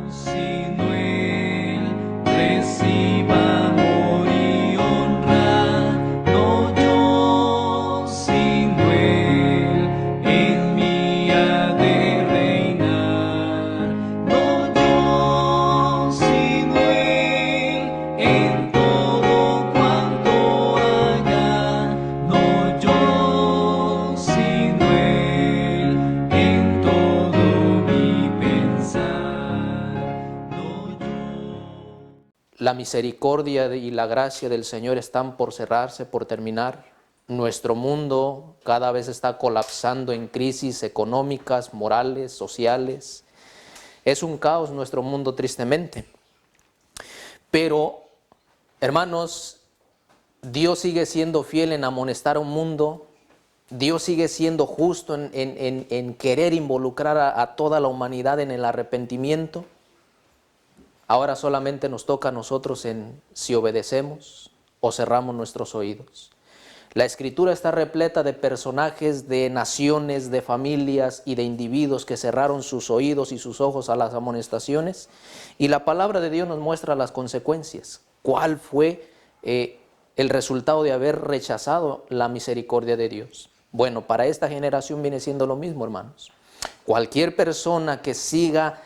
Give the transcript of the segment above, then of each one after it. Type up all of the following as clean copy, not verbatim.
Sino Él reciba amor y honra, no yo, sino Él en mí ha de reinar, no yo, sino Él en todo cuanto haga, no yo, sino Él en todo mi pensar, no yo. La misericordia y la gracia del Señor están por cerrarse, por terminar. Nuestro mundo cada vez está colapsando en crisis económicas, morales, sociales. Es un caos nuestro mundo, tristemente. Pero, hermanos, Dios sigue siendo fiel en amonestar a un mundo. Dios sigue siendo justo en querer involucrar a toda la humanidad en el arrepentimiento. Ahora solamente nos toca a nosotros en si obedecemos o cerramos nuestros oídos. La Escritura está repleta de personajes, de naciones, de familias y de individuos que cerraron sus oídos y sus ojos a las amonestaciones, y la palabra de Dios nos muestra las consecuencias. ¿Cuál fue el resultado de haber rechazado la misericordia de Dios? Bueno, para esta generación viene siendo lo mismo, hermanos. Cualquier persona que siga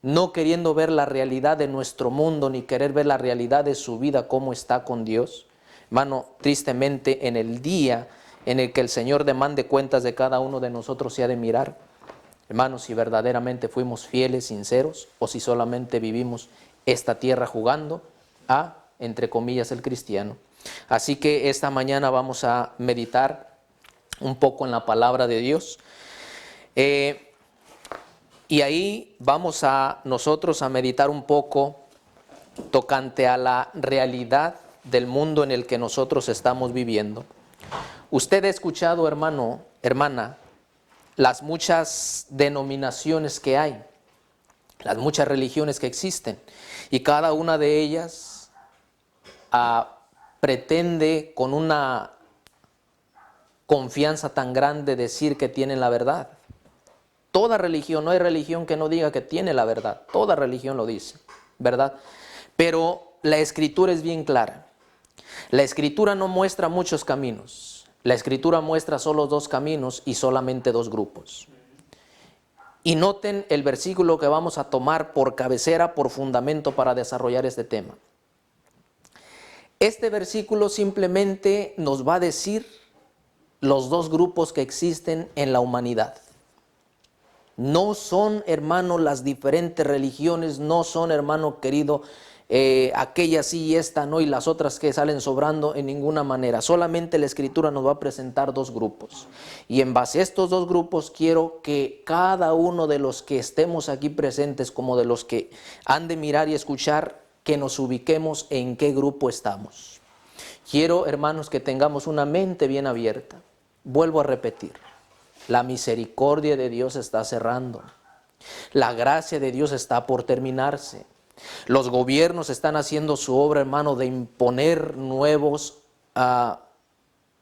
no queriendo ver la realidad de nuestro mundo, ni querer ver la realidad de su vida, cómo está con Dios, hermano, tristemente en el día en el que el Señor demande cuentas de cada uno de nosotros, se ha de mirar, hermanos, si verdaderamente fuimos fieles, sinceros, o si solamente vivimos esta tierra jugando a, entre comillas, el cristiano. Así que esta mañana vamos a meditar un poco en la palabra de Dios. Y ahí vamos a nosotros a meditar un poco tocante a la realidad del mundo en el que nosotros estamos viviendo. Usted ha escuchado, hermano, hermana, las muchas denominaciones que hay, las muchas religiones que existen, y cada una de ellas pretende con una confianza tan grande decir que tienen la verdad. Toda religión, no hay religión que no diga que tiene la verdad, toda religión lo dice, ¿verdad? Pero la Escritura es bien clara. La Escritura no muestra muchos caminos, la Escritura muestra solo dos caminos y solamente dos grupos. Y noten el versículo que vamos a tomar por cabecera, por fundamento para desarrollar este tema. Este versículo simplemente nos va a decir los dos grupos que existen en la humanidad. No son, hermano, las diferentes religiones, no son, hermano querido, aquella sí y esta no, y las otras que salen sobrando, en ninguna manera. Solamente la Escritura nos va a presentar dos grupos. Y en base a estos dos grupos quiero que cada uno de los que estemos aquí presentes, como de los que han de mirar y escuchar, que nos ubiquemos en qué grupo estamos. Quiero, hermanos, que tengamos una mente bien abierta. Vuelvo a repetir. La misericordia de Dios está cerrando. La gracia de Dios está por terminarse. Los gobiernos están haciendo su obra, hermano, de imponer nuevos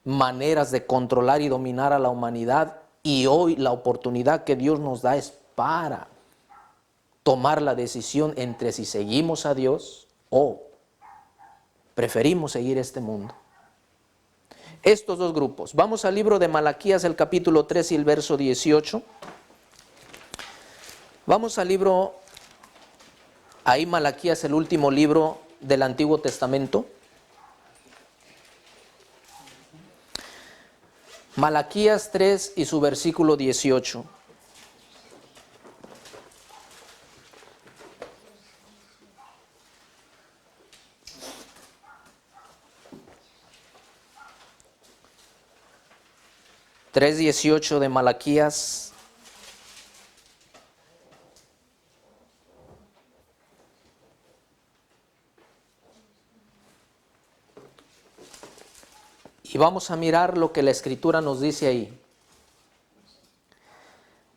maneras de controlar y dominar a la humanidad. Y hoy la oportunidad que Dios nos da es para tomar la decisión entre si seguimos a Dios o preferimos seguir este mundo. Estos dos grupos. Vamos al libro de Malaquías, el capítulo 3 y el verso 18. Vamos al libro, ahí Malaquías, el último libro del Antiguo Testamento. Malaquías 3 y su versículo 18. Tres 18 de Malaquías. Y vamos a mirar lo que la Escritura nos dice ahí.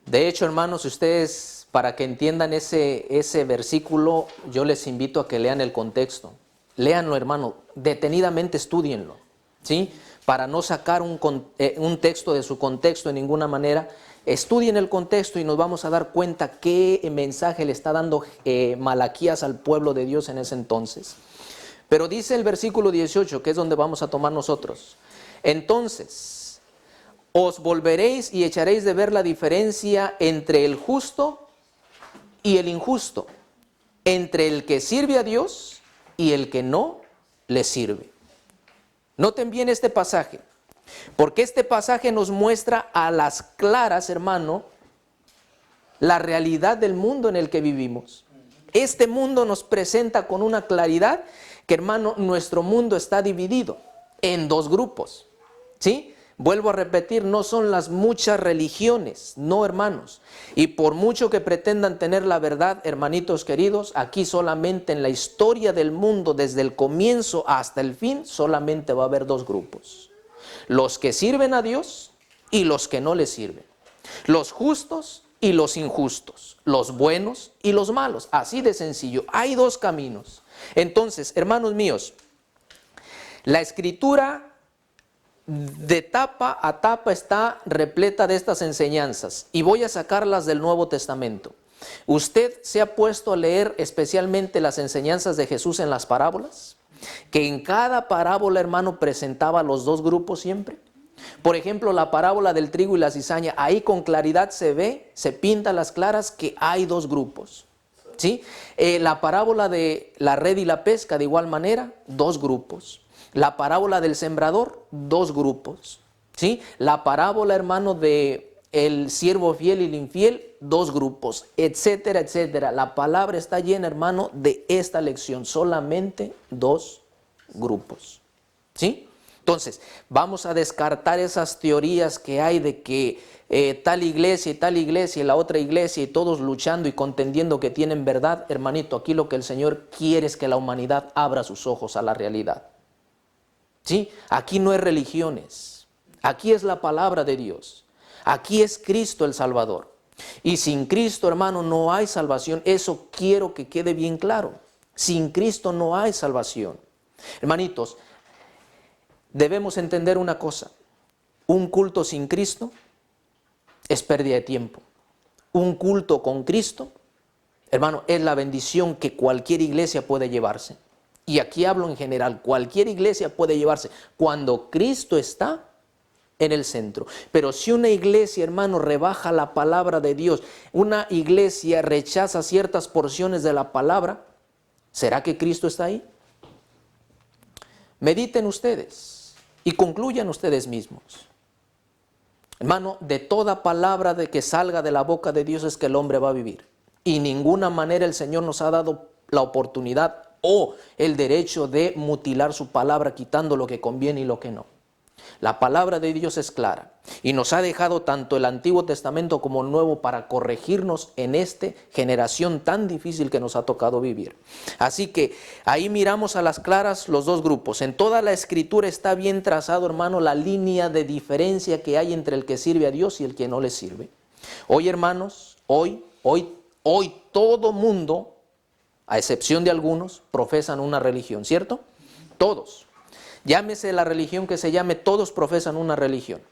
De hecho, hermanos, ustedes, para que entiendan ese versículo, yo les invito a que lean el contexto. Léanlo, hermano, detenidamente estúdienlo, ¿sí? para no sacar un texto de su contexto de ninguna manera, estudien el contexto y nos vamos a dar cuenta qué mensaje le está dando Malaquías al pueblo de Dios en ese entonces. Pero dice el versículo 18, que es donde vamos a tomar nosotros: entonces os volveréis y echaréis de ver la diferencia entre el justo y el injusto, entre el que sirve a Dios y el que no le sirve. Noten bien este pasaje, porque este pasaje nos muestra a las claras, hermano, la realidad del mundo en el que vivimos. Este mundo nos presenta con una claridad que, hermano, nuestro mundo está dividido en dos grupos, ¿sí? Vuelvo a repetir, no son las muchas religiones, no, hermanos. Y por mucho que pretendan tener la verdad, hermanitos queridos, aquí solamente en la historia del mundo, desde el comienzo hasta el fin, solamente va a haber dos grupos: los que sirven a Dios y los que no le sirven, los justos y los injustos, los buenos y los malos. Así de sencillo, hay dos caminos. Entonces, hermanos míos, la Escritura de tapa a tapa está repleta de estas enseñanzas, y voy a sacarlas del Nuevo Testamento. ¿Usted se ha puesto a leer especialmente las enseñanzas de Jesús en las parábolas? Que en cada parábola, hermano, presentaba los dos grupos siempre. Por ejemplo, la parábola del trigo y la cizaña, ahí con claridad se ve, se pinta a las claras que hay dos grupos, ¿sí? La parábola de la red y la pesca, de igual manera, dos grupos. La parábola del sembrador, dos grupos, ¿sí? La parábola, hermano, de el siervo fiel y el infiel, dos grupos, etcétera, etcétera. La palabra está llena, hermano, de esta lección, solamente dos grupos, ¿sí? Entonces, vamos a descartar esas teorías que hay de que tal iglesia y la otra iglesia, y todos luchando y contendiendo que tienen verdad. Hermanito, aquí lo que el Señor quiere es que la humanidad abra sus ojos a la realidad, ¿sí? Aquí no hay religiones, aquí es la palabra de Dios, aquí es Cristo el Salvador. Y sin Cristo, hermano, no hay salvación. Eso quiero que quede bien claro. Sin Cristo no hay salvación. Hermanitos, debemos entender una cosa: un culto sin Cristo es pérdida de tiempo. Un culto con Cristo, hermano, es la bendición que cualquier iglesia puede llevarse. Y aquí hablo en general, cualquier iglesia puede llevarse cuando Cristo está en el centro. Pero si una iglesia, hermano, rebaja la palabra de Dios, una iglesia rechaza ciertas porciones de la palabra, ¿será que Cristo está ahí? Mediten ustedes y concluyan ustedes mismos. Hermano, de toda palabra de que salga de la boca de Dios es que el hombre va a vivir. Y ninguna manera el Señor nos ha dado la oportunidad o el derecho de mutilar su palabra, quitando lo que conviene y lo que no. La palabra de Dios es clara y nos ha dejado tanto el Antiguo Testamento como el Nuevo para corregirnos en esta generación tan difícil que nos ha tocado vivir. Así que ahí miramos a las claras los dos grupos. En toda la Escritura está bien trazado, hermano, la línea de diferencia que hay entre el que sirve a Dios y el que no le sirve. Hoy, hermanos, hoy todo mundo, a excepción de algunos, profesan una religión, ¿cierto? Todos. Llámese la religión que se llame, todos profesan una religión.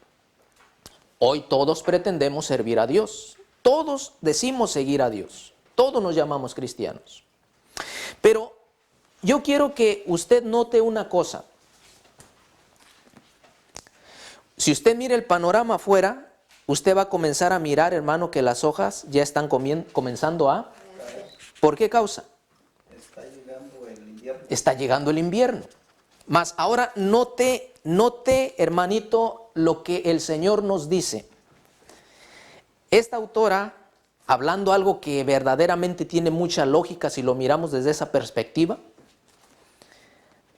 Hoy todos pretendemos servir a Dios. Todos decimos seguir a Dios. Todos nos llamamos cristianos. Pero yo quiero que usted note una cosa. Si usted mira el panorama afuera, usted va a comenzar a mirar, hermano, que las hojas ya están comenzando a... ¿Por qué causa? Está llegando el invierno. Está llegando el invierno. Mas ahora note, hermanito, lo que el Señor nos dice. Esta autora, hablando algo que verdaderamente tiene mucha lógica si lo miramos desde esa perspectiva,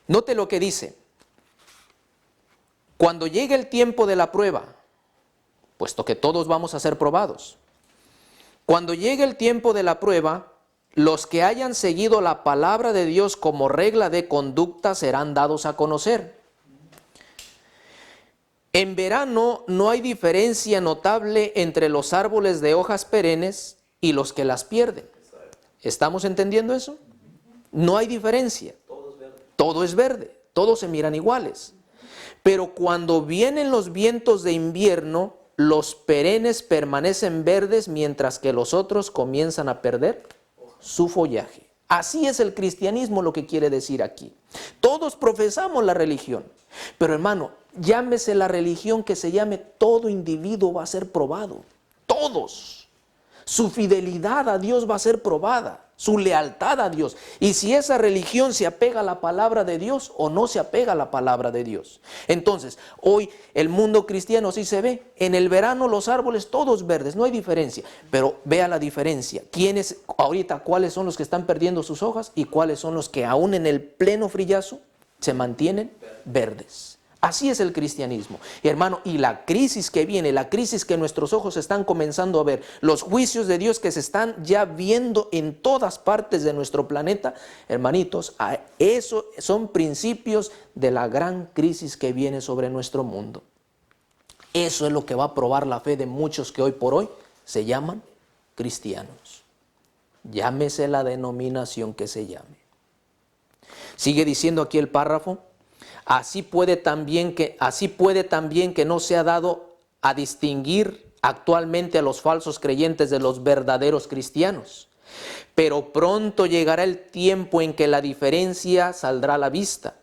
note lo que dice. Cuando llegue el tiempo de la prueba, puesto que todos vamos a ser probados, cuando llegue el tiempo de la prueba, los que hayan seguido la palabra de Dios como regla de conducta serán dados a conocer. En verano no hay diferencia notable entre los árboles de hojas perennes y los que las pierden. ¿Estamos entendiendo eso? No hay diferencia. Todo es verde, todos se miran iguales. Pero cuando vienen los vientos de invierno, los perennes permanecen verdes mientras que los otros comienzan a perder su follaje. Así es el cristianismo, lo que quiere decir aquí. Todos profesamos la religión, pero hermano, llámese la religión que se llame, todo individuo va a ser probado. Todos. Su fidelidad a Dios va a ser probada, su lealtad a Dios. Y si esa religión se apega a la palabra de Dios o no se apega a la palabra de Dios. Entonces, hoy el mundo cristiano sí se ve. En el verano los árboles todos verdes, no hay diferencia. Pero vea la diferencia. ¿Quiénes ahorita, cuáles son los que están perdiendo sus hojas y cuáles son los que aún en el pleno frillazo se mantienen verdes? Así es el cristianismo. Y hermano, y la crisis que viene, la crisis que nuestros ojos están comenzando a ver, los juicios de Dios que se están ya viendo en todas partes de nuestro planeta, hermanitos, eso son principios de la gran crisis que viene sobre nuestro mundo. Eso es lo que va a probar la fe de muchos que hoy por hoy se llaman cristianos. Llámese la denominación que se llame. Sigue diciendo aquí el párrafo. Así puede también que no se ha dado a distinguir actualmente a los falsos creyentes de los verdaderos cristianos. Pero pronto llegará el tiempo en que la diferencia saldrá a la vista.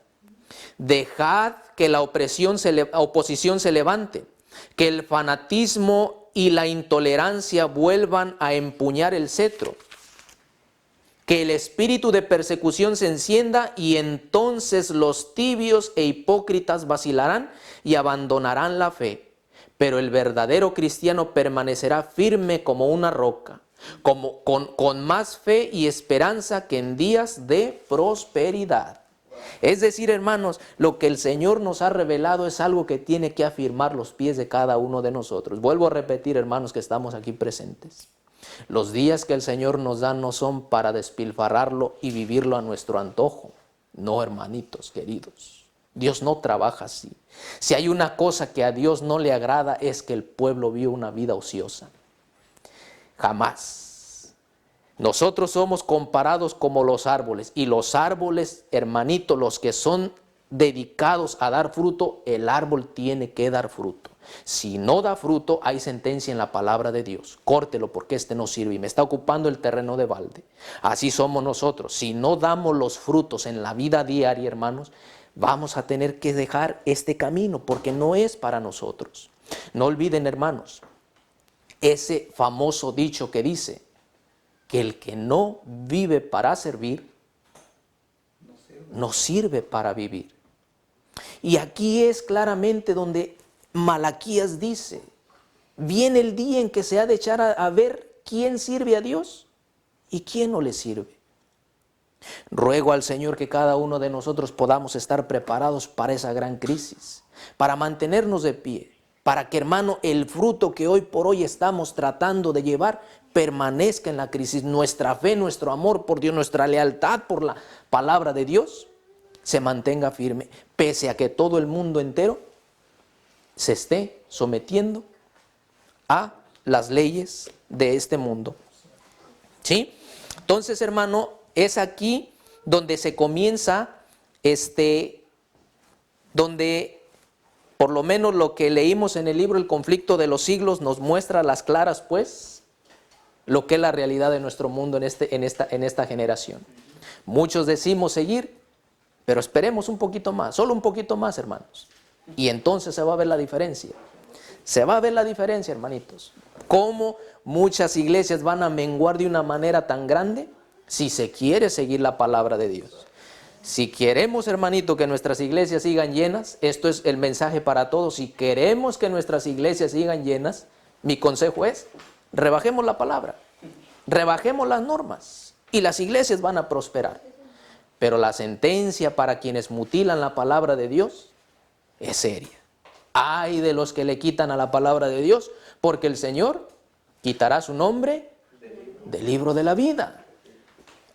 Dejad que la oposición se levante, que el fanatismo y la intolerancia vuelvan a empuñar el cetro. Que el espíritu de persecución se encienda y entonces los tibios e hipócritas vacilarán y abandonarán la fe. Pero el verdadero cristiano permanecerá firme como una roca, con más fe y esperanza que en días de prosperidad. Es decir, hermanos, lo que el Señor nos ha revelado es algo que tiene que afirmar los pies de cada uno de nosotros. Vuelvo a repetir, hermanos, que estamos aquí presentes. Los días que el Señor nos da no son para despilfarrarlo y vivirlo a nuestro antojo. No, hermanitos queridos. Dios no trabaja así. Si hay una cosa que a Dios no le agrada es que el pueblo viva una vida ociosa. Jamás. Nosotros somos comparados como los árboles. Y los árboles, hermanitos, los que son dedicados a dar fruto, el árbol tiene que dar fruto. Si no da fruto, hay sentencia en la palabra de Dios. Córtelo porque este no sirve y me está ocupando el terreno de balde. Así somos nosotros. Si no damos los frutos en la vida diaria, hermanos, vamos a tener que dejar este camino porque no es para nosotros. No olviden, hermanos, ese famoso dicho que dice que el que no vive para servir, no sirve para vivir. Y aquí es claramente donde Malaquías dice, viene el día en que se ha de echar a ver quién sirve a Dios y quién no le sirve. Ruego al Señor que cada uno de nosotros podamos estar preparados para esa gran crisis, para mantenernos de pie, para que, hermano, el fruto que hoy por hoy estamos tratando de llevar permanezca en la crisis. Nuestra fe, nuestro amor por Dios, nuestra lealtad por la palabra de Dios se mantenga firme, pese a que todo el mundo entero se esté sometiendo a las leyes de este mundo. ¿Sí? Entonces, hermano, es aquí donde se comienza, donde por lo menos lo que leímos en el libro El conflicto de los siglos nos muestra a las claras, pues, lo que es la realidad de nuestro mundo en esta generación. Muchos decimos seguir, pero esperemos un poquito más, solo un poquito más, hermanos. Y entonces se va a ver la diferencia. Se va a ver la diferencia, hermanitos. Cómo muchas iglesias van a menguar de una manera tan grande si se quiere seguir la palabra de Dios. Si queremos, hermanito, que nuestras iglesias sigan llenas, esto es el mensaje para todos. Si queremos que nuestras iglesias sigan llenas, mi consejo es, rebajemos la palabra, rebajemos las normas y las iglesias van a prosperar. Pero la sentencia para quienes mutilan la palabra de Dios es seria. Ay de los que le quitan a la palabra de Dios, porque el Señor quitará su nombre del libro de la vida.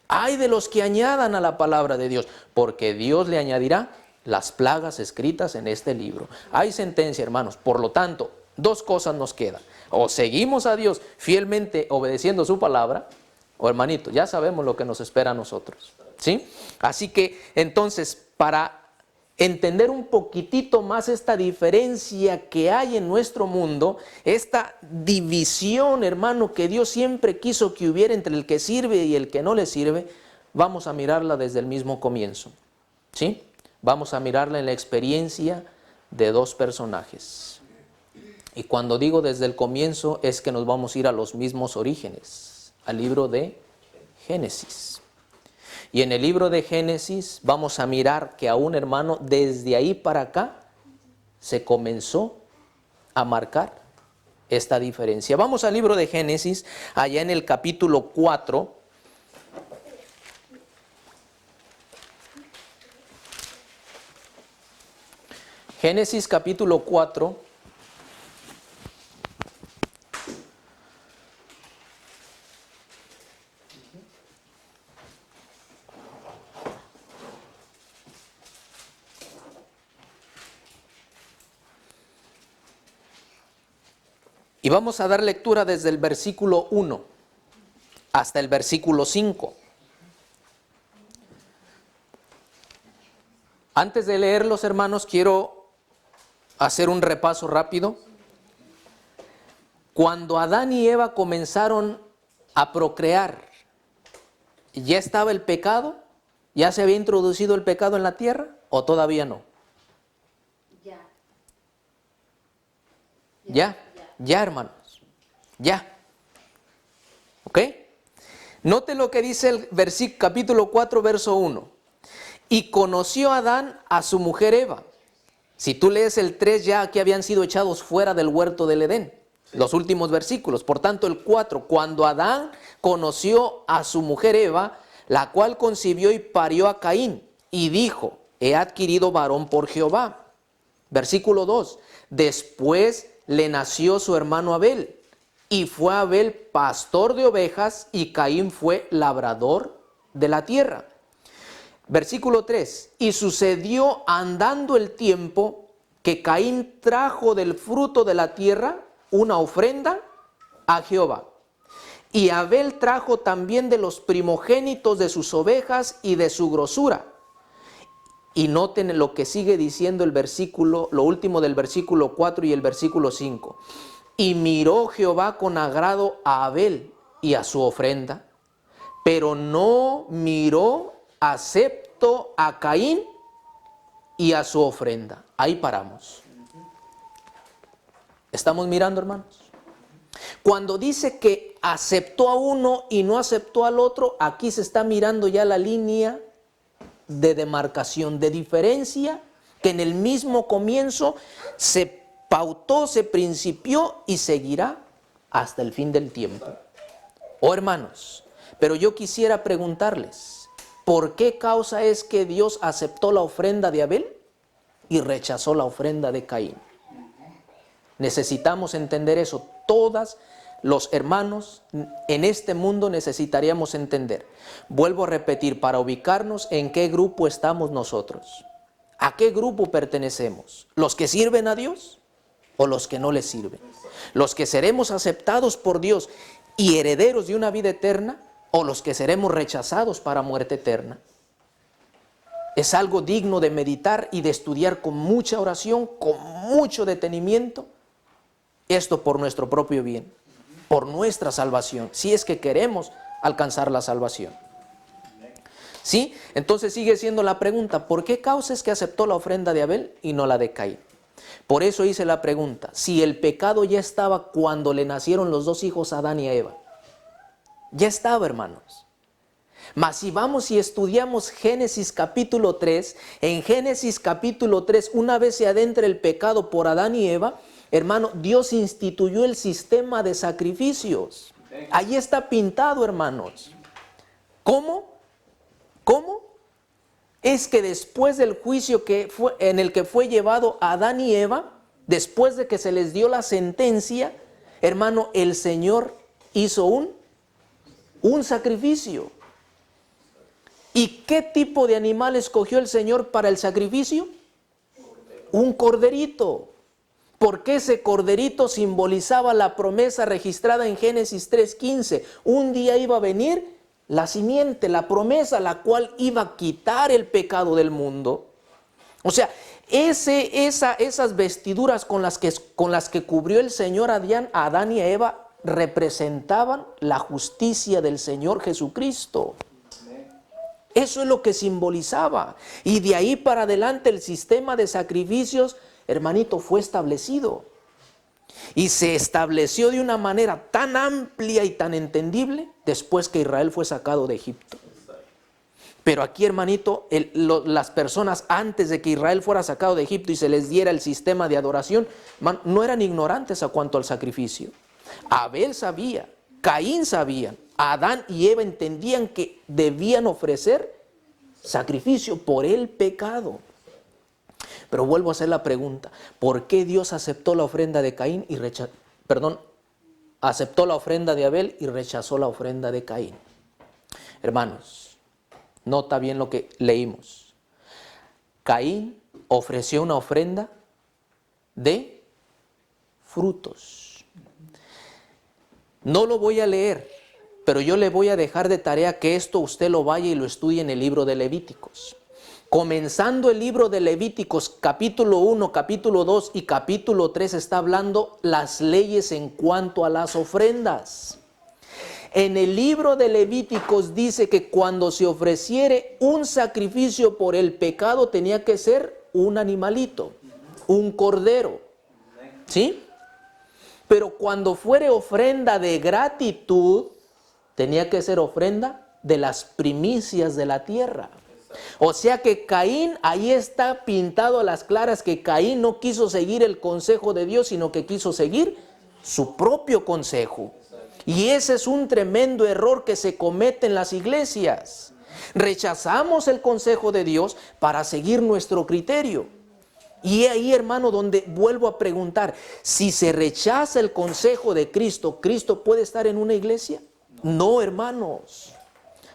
Ay de los que añadan a la palabra de Dios, porque Dios le añadirá las plagas escritas en este libro. Hay sentencia, hermanos. Por lo tanto, dos cosas nos quedan. O seguimos a Dios fielmente obedeciendo su palabra, o, hermanito, ya sabemos lo que nos espera a nosotros. ¿Sí? Así que entonces, para entender un poquitito más esta diferencia que hay en nuestro mundo, esta división, hermano, que Dios siempre quiso que hubiera entre el que sirve y el que no le sirve, vamos a mirarla desde el mismo comienzo, ¿sí? Vamos a mirarla en la experiencia de dos personajes. Y cuando digo desde el comienzo es que nos vamos a ir a los mismos orígenes, al libro de Génesis. Y en el libro de Génesis vamos a mirar que aún, hermano, desde ahí para acá se comenzó a marcar esta diferencia. Vamos al libro de Génesis, allá en el capítulo 4. Génesis capítulo 4. Y vamos a dar lectura desde el versículo 1 hasta el versículo 5. Antes de leerlos, hermanos, quiero hacer un repaso rápido. Cuando Adán y Eva comenzaron a procrear, ¿ya estaba el pecado? ¿Ya se había introducido el pecado en la tierra o todavía no? Ya, hermanos, ya. ¿Ok? Note lo que dice el capítulo 4, verso 1. Y conoció Adán a su mujer Eva. Si tú lees el 3, ya que habían sido echados fuera del huerto del Edén. Los últimos versículos. Por tanto, el 4, cuando Adán conoció a su mujer Eva, la cual concibió y parió a Caín, y dijo, he adquirido varón por Jehová. Versículo 2, después le nació su hermano Abel, y fue Abel pastor de ovejas, y Caín fue labrador de la tierra. Versículo 3, y sucedió andando el tiempo que Caín trajo del fruto de la tierra una ofrenda a Jehová. Y Abel trajo también de los primogénitos de sus ovejas y de su grosura. Y noten lo que sigue diciendo el versículo, lo último del versículo 4 y el versículo 5. Y miró Jehová con agrado a Abel y a su ofrenda, pero no miró acepto a Caín y a su ofrenda. Ahí paramos. ¿Estamos mirando, hermanos? Cuando dice que aceptó a uno y no aceptó al otro, aquí se está mirando ya la línea de demarcación, de diferencia, que en el mismo comienzo se pautó, se principió y seguirá hasta el fin del tiempo. Oh, hermanos, pero yo quisiera preguntarles, ¿por qué causa es que Dios aceptó la ofrenda de Abel y rechazó la ofrenda de Caín? Necesitamos entender eso. Todos los hermanos en este mundo necesitaríamos entender. Vuelvo a repetir, para ubicarnos en qué grupo estamos nosotros. ¿A qué grupo pertenecemos? ¿Los que sirven a Dios o los que no les sirven? ¿Los que seremos aceptados por Dios y herederos de una vida eterna o los que seremos rechazados para muerte eterna? Es algo digno de meditar y de estudiar con mucha oración, con mucho detenimiento. Esto por nuestro propio bien, por nuestra salvación, si es que queremos alcanzar la salvación. ¿Sí? Entonces sigue siendo la pregunta, ¿por qué causa es que aceptó la ofrenda de Abel y no la de Caín? Por eso hice la pregunta, si el pecado ya estaba cuando le nacieron los dos hijos a Adán y a Eva. Ya estaba, hermanos. Mas si vamos y estudiamos Génesis capítulo 3, en Génesis capítulo 3, una vez se adentra el pecado por Adán y Eva, hermano, Dios instituyó el sistema de sacrificios. Ahí está pintado, hermanos. ¿Cómo? ¿Cómo? Es que después del juicio en el que fue llevado a Adán y Eva, después de que se les dio la sentencia, hermano, el Señor hizo un sacrificio. ¿Y qué tipo de animal escogió el Señor para el sacrificio? Un corderito. Porque ese corderito simbolizaba la promesa registrada en Génesis 3:15. Un día iba a venir la simiente, la promesa, la cual iba a quitar el pecado del mundo. O sea, esas vestiduras con las que cubrió el Señor a Adán y a Eva representaban la justicia del Señor Jesucristo. Eso es lo que simbolizaba. Y de ahí para adelante el sistema de sacrificios, hermanito, fue establecido. Y se estableció de una manera tan amplia y tan entendible después que Israel fue sacado de Egipto. Pero aquí, hermanito, las personas antes de que Israel fuera sacado de Egipto y se les diera el sistema de adoración, no eran ignorantes a cuanto al sacrificio. Abel sabía, Caín sabía, Adán y Eva entendían que debían ofrecer sacrificio por el pecado. Pero vuelvo a hacer la pregunta, ¿por qué Dios aceptó la ofrenda de Caín y aceptó la ofrenda de Abel y rechazó la ofrenda de Caín? Hermanos, nota bien lo que leímos. Caín ofreció una ofrenda de frutos. No lo voy a leer, pero yo le voy a dejar de tarea que esto usted lo vaya y lo estudie en el libro de Levíticos. Comenzando el libro de Levíticos, capítulo 1, capítulo 2 y capítulo 3 está hablando las leyes en cuanto a las ofrendas. En el libro de Levíticos dice que cuando se ofreciere un sacrificio por el pecado tenía que ser un animalito, un cordero, ¿sí? Pero cuando fuere ofrenda de gratitud, tenía que ser ofrenda de las primicias de la tierra. O sea que Caín, ahí está pintado a las claras que Caín no quiso seguir el consejo de Dios, sino que quiso seguir su propio consejo. Y ese es un tremendo error que se comete en las iglesias. Rechazamos el consejo de Dios para seguir nuestro criterio. Y ahí, hermano, donde vuelvo a preguntar, si se rechaza el consejo de Cristo, ¿Cristo puede estar en una iglesia? No, hermanos.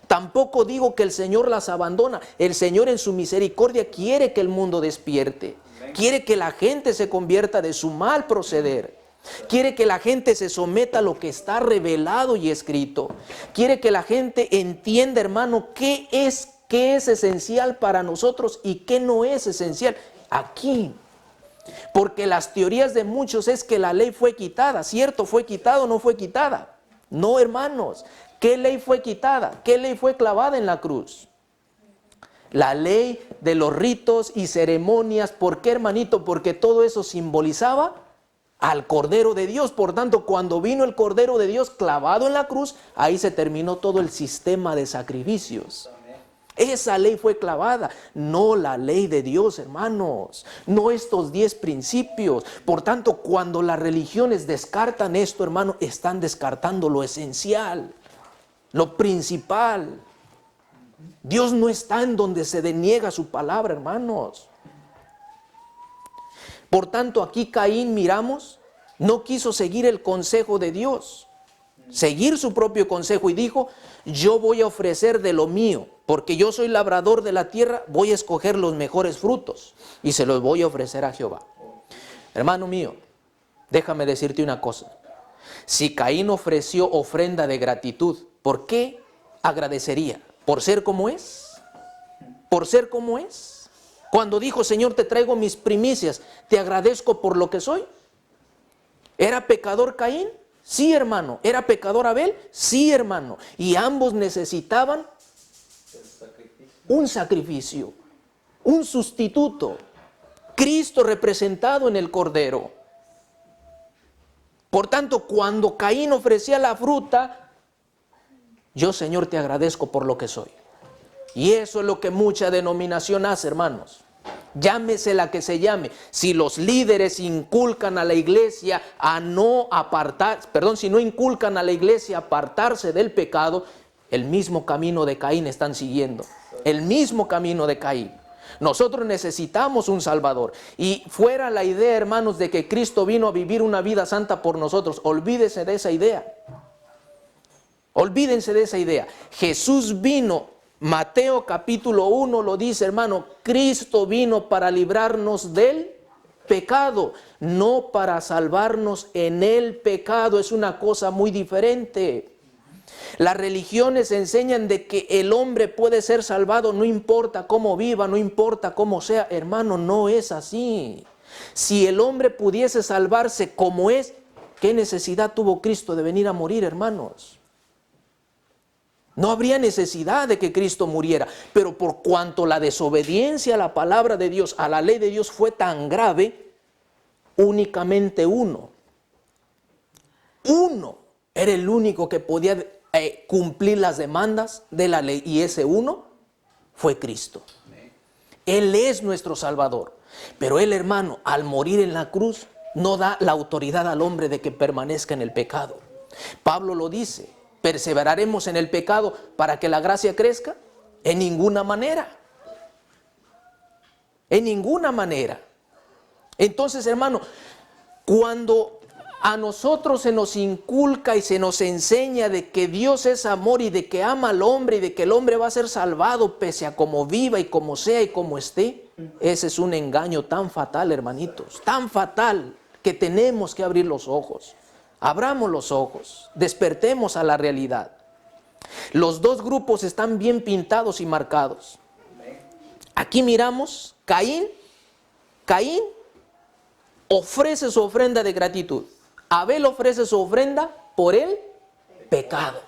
Tampoco digo que el Señor las abandona. El Señor en su misericordia quiere que el mundo despierte. Quiere que la gente se convierta de su mal proceder. Quiere que la gente se someta a lo que está revelado y escrito. Quiere que la gente entienda, hermano, qué es esencial para nosotros y qué no es esencial aquí. Porque las teorías de muchos es que la ley fue quitada. ¿Cierto? ¿Fue quitada o no fue quitada? No, hermanos. ¿Qué ley fue quitada? ¿Qué ley fue clavada en la cruz? La ley de los ritos y ceremonias. ¿Por qué, hermanito? Porque todo eso simbolizaba al Cordero de Dios. Por tanto, cuando vino el Cordero de Dios clavado en la cruz, ahí se terminó todo el sistema de sacrificios. Esa ley fue clavada, no la ley de Dios, hermanos, no estos 10 principios. Por tanto, cuando las religiones descartan esto, hermano, están descartando lo esencial, lo principal. Dios no está en donde se deniega su palabra, hermanos. Por tanto, aquí Caín, miramos, no quiso seguir el consejo de Dios, seguir su propio consejo, y dijo: yo voy a ofrecer de lo mío, porque yo soy labrador de la tierra, voy a escoger los mejores frutos y se los voy a ofrecer a Jehová. Hermano mío, déjame decirte una cosa. Si Caín ofreció ofrenda de gratitud, ¿por qué agradecería? ¿Por ser como es? ¿Por ser como es? Cuando dijo: Señor, te traigo mis primicias, te agradezco por lo que soy. ¿Era pecador Caín? Sí, hermano. ¿Era pecador Abel? Sí, hermano. Y ambos necesitaban un sacrificio, un sustituto. Cristo representado en el Cordero. Por tanto, cuando Caín ofrecía la fruta, yo, Señor, te agradezco por lo que soy. Y eso es lo que mucha denominación hace, hermanos. Llámese la que se llame. Si los líderes inculcan a la iglesia a no si no inculcan a la iglesia a apartarse del pecado, el mismo camino de Caín están siguiendo. El mismo camino de Caín. Nosotros necesitamos un Salvador. Y fuera la idea, hermanos, de que Cristo vino a vivir una vida santa por nosotros. Olvídese de esa idea. Olvídense de esa idea. Jesús vino. Mateo capítulo 1 lo dice, hermano. Cristo vino para librarnos del pecado, no para salvarnos en el pecado. Es una cosa muy diferente. Las religiones enseñan de que el hombre puede ser salvado no importa cómo viva, no importa cómo sea. Hermano, no es así. Si el hombre pudiese salvarse como es, ¿qué necesidad tuvo Cristo de venir a morir, hermanos? No habría necesidad de que Cristo muriera, pero por cuanto la desobediencia a la palabra de Dios, a la ley de Dios fue tan grave, únicamente uno era el único que podía cumplir las demandas de la ley, y ese uno fue Cristo. Él es nuestro Salvador, pero Él, hermano, al morir en la cruz, no da la autoridad al hombre de que permanezca en el pecado. Pablo lo dice: ¿perseveraremos en el pecado para que la gracia crezca? En ninguna manera. En ninguna manera. Entonces, hermano, cuando a nosotros se nos inculca y se nos enseña de que Dios es amor y de que ama al hombre y de que el hombre va a ser salvado pese a como viva y como sea y como esté, ese es un engaño tan fatal, hermanitos, tan fatal, que tenemos que abrir los ojos. Abramos los ojos, despertemos a la realidad. Los dos grupos están bien pintados y marcados. Aquí miramos, Caín ofrece su ofrenda de gratitud. Abel ofrece su ofrenda por el pecado.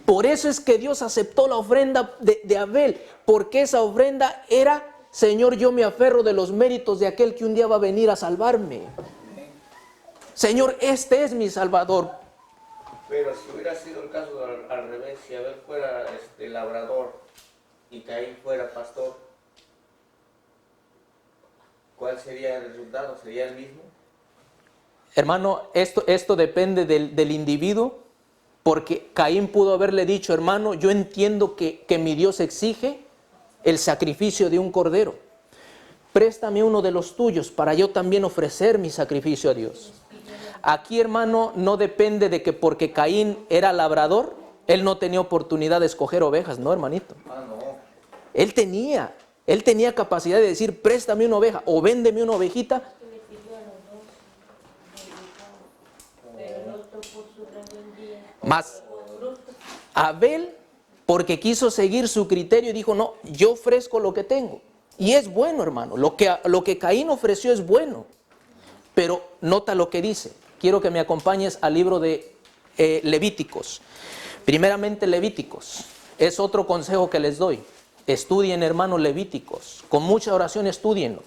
Por eso es que Dios aceptó la ofrenda de Abel, porque esa ofrenda era: Señor, yo me aferro de los méritos de aquel que un día va a venir a salvarme. Señor, este es mi Salvador. Pero si hubiera sido el caso al revés, si Abel fuera labrador y Caín fuera pastor, ¿cuál sería el resultado? ¿Sería el mismo? Hermano, esto depende del individuo, porque Caín pudo haberle dicho: hermano, yo entiendo que mi Dios exige el sacrificio de un cordero. Préstame uno de los tuyos para yo también ofrecer mi sacrificio a Dios. Aquí, hermano, no depende de que porque Caín era labrador, él no tenía oportunidad de escoger ovejas, no, hermanito. No. Él tenía capacidad de decir: préstame una oveja o véndeme una ovejita. Mas Abel, porque quiso seguir su criterio, dijo: no, yo ofrezco lo que tengo. Y es bueno, hermano, lo que Caín ofreció es bueno. Pero nota lo que dice. Quiero que me acompañes al libro de Levíticos. Primeramente, Levíticos. Es otro consejo que les doy. Estudien, hermanos, Levíticos. Con mucha oración estudienlo.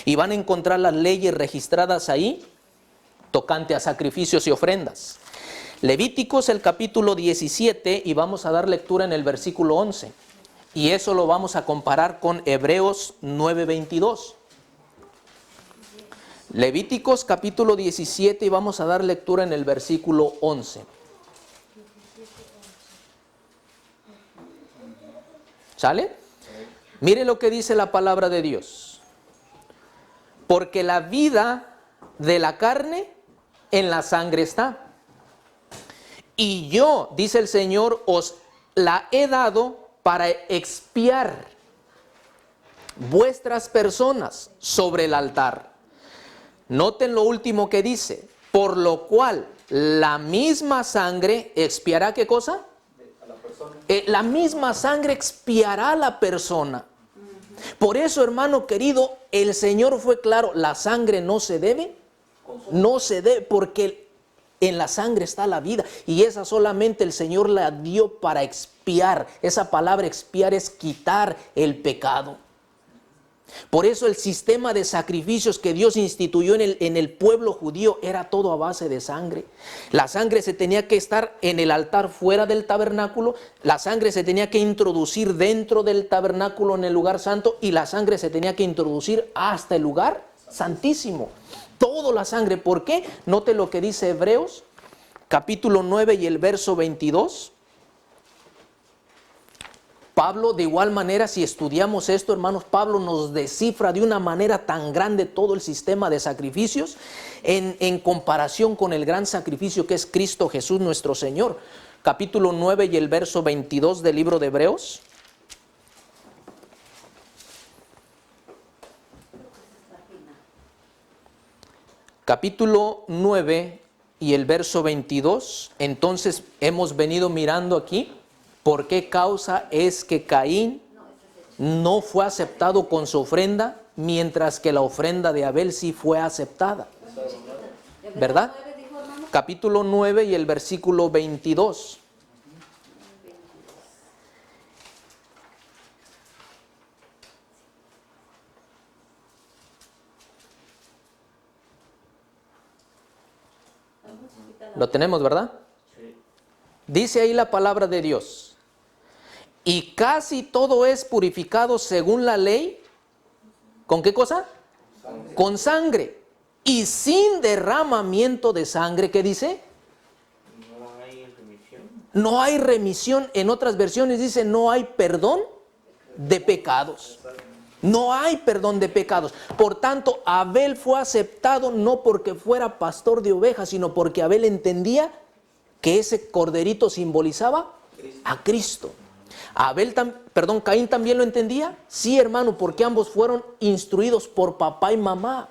Y van a encontrar las leyes registradas ahí, tocante a sacrificios y ofrendas. Levíticos, el capítulo 17, y vamos a dar lectura en el versículo 11. Y eso lo vamos a comparar con Hebreos 9:22. Levíticos capítulo 17, y vamos a dar lectura en el versículo 11. ¿Sale? Mire lo que dice la palabra de Dios. Porque la vida de la carne en la sangre está. Y yo, dice el Señor, os la he dado para expiar vuestras personas sobre el altar. Noten lo último que dice: por lo cual la misma sangre expiará, ¿qué cosa? A la persona. La misma sangre expiará a la persona. Por eso, hermano querido, el Señor fue claro: la sangre no se debe, porque en la sangre está la vida, y esa solamente el Señor la dio para expiar. Esa palabra expiar es quitar el pecado. Por eso el sistema de sacrificios que Dios instituyó en el pueblo judío era todo a base de sangre. La sangre se tenía que estar en el altar fuera del tabernáculo, la sangre se tenía que introducir dentro del tabernáculo en el lugar santo, y la sangre se tenía que introducir hasta el lugar santísimo. Todo la sangre. ¿Por qué? Note lo que dice Hebreos capítulo 9 y el verso 22. Pablo, de igual manera, si estudiamos esto, hermanos, Pablo nos descifra de una manera tan grande todo el sistema de sacrificios en comparación con el gran sacrificio que es Cristo Jesús nuestro Señor. Capítulo 9 y el verso 22 del libro de Hebreos. Capítulo 9 y el verso 22, entonces hemos venido mirando aquí por qué causa es que Caín no fue aceptado con su ofrenda, mientras que la ofrenda de Abel sí fue aceptada. ¿Verdad? Capítulo 9 y el versículo 22. Lo tenemos, ¿verdad? Sí. Dice ahí la palabra de Dios. Y casi todo es purificado según la ley. ¿Con qué cosa? Sangre. Con sangre. Y sin derramamiento de sangre, ¿qué dice? No hay remisión. No hay remisión. En otras versiones dice no hay perdón de pecados. No hay perdón de pecados. Por tanto, Abel fue aceptado no porque fuera pastor de ovejas, sino porque Abel entendía que ese corderito simbolizaba a Cristo. Caín también lo entendía. Sí, hermano, porque ambos fueron instruidos por papá y mamá.